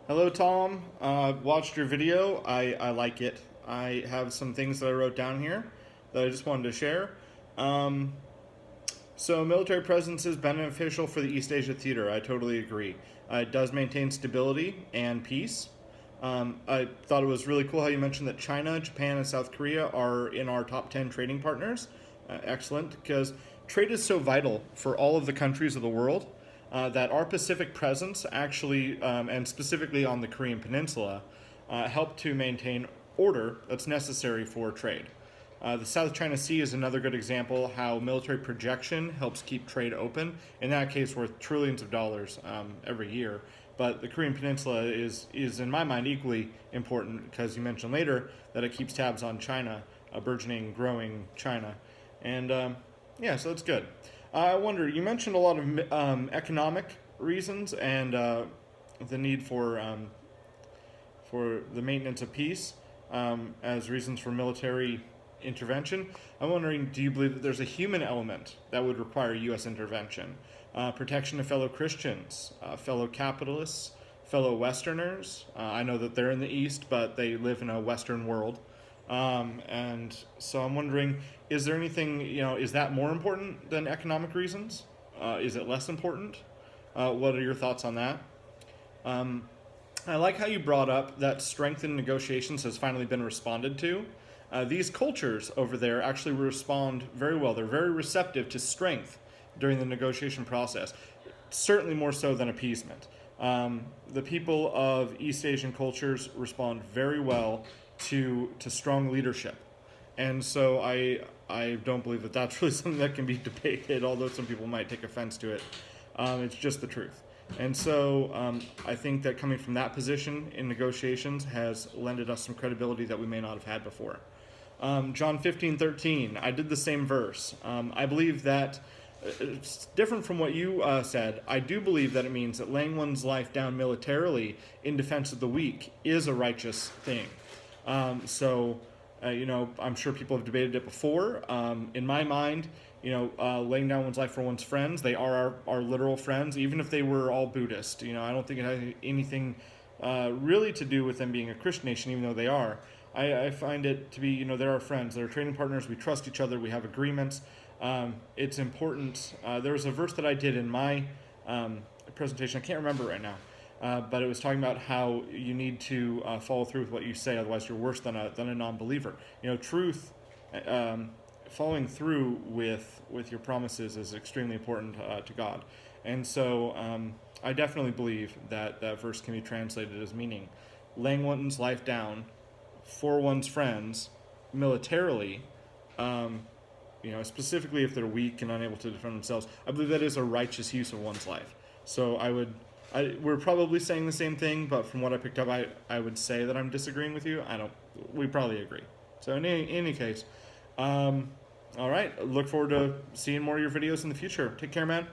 Hello, Tom. Watched your video. I like it. I have some things that I wrote down here that I just wanted to share. Um, so, military presence is beneficial for the East Asia theater. I totally agree. It does maintain stability and peace. I thought it was really cool how you mentioned that China, Japan, and South Korea are in our top 10 trading partners. Excellent, because trade is so vital for all of the countries of the world that our Pacific presence actually, and specifically on the Korean Peninsula, help to maintain order that's necessary for trade. The South China Sea is another good example how military projection helps keep trade open. In that case, worth trillions of dollars every year. But the Korean Peninsula is in my mind, equally important because you mentioned later that it keeps tabs on China, a burgeoning, growing China. And yeah, so that's good. I wonder, you mentioned a lot of economic reasons and the need for the maintenance of peace as reasons for military intervention. I'm wondering, do you believe that there's a human element that would require U.S. intervention? Protection of fellow Christians, fellow capitalists, fellow Westerners. I know that they're in the East, but they live in a Western world. And so I'm wondering, is there anything, is that more important than economic reasons? Is it less important? What are your thoughts on that? Um, I like how you brought up that strength in negotiations has finally been responded to. These cultures over there actually respond very well. They're very receptive to strength during the negotiation process, certainly more so than appeasement. The people of East Asian cultures respond very well to strong leadership. And so I don't believe that that's really something that can be debated, although some people might take offense to it. It's just the truth. And so I think that coming from that position in negotiations has lended us some credibility that we may not have had before. John 15:13, I did the same verse. I believe that it's different from what you said. I do believe that it means that laying one's life down militarily in defense of the weak is a righteous thing. I'm sure people have debated it before. In my mind, laying down one's life for one's friends, they are our literal friends, even if they were all Buddhist. I don't think it has anything really to do with them being a Christian nation, even though they are. I find it to be, they're our friends, they're trading partners, we trust each other, we have agreements. It's important. There was a verse that I did in my presentation, I can't remember right now, but it was talking about how you need to follow through with what you say, otherwise you're worse than a non-believer. Truth, following through with your promises is extremely important to God. And so I definitely believe that that verse can be translated as meaning laying one's life down for one's friends militarily, specifically if they're weak and unable to defend themselves. I believe that is a righteous use of one's life. So we're probably saying the same thing, but from what I picked up, I would say that I'm disagreeing with you. We probably agree. So in any case, all right, look forward to seeing more of your videos in the future. Take care, man.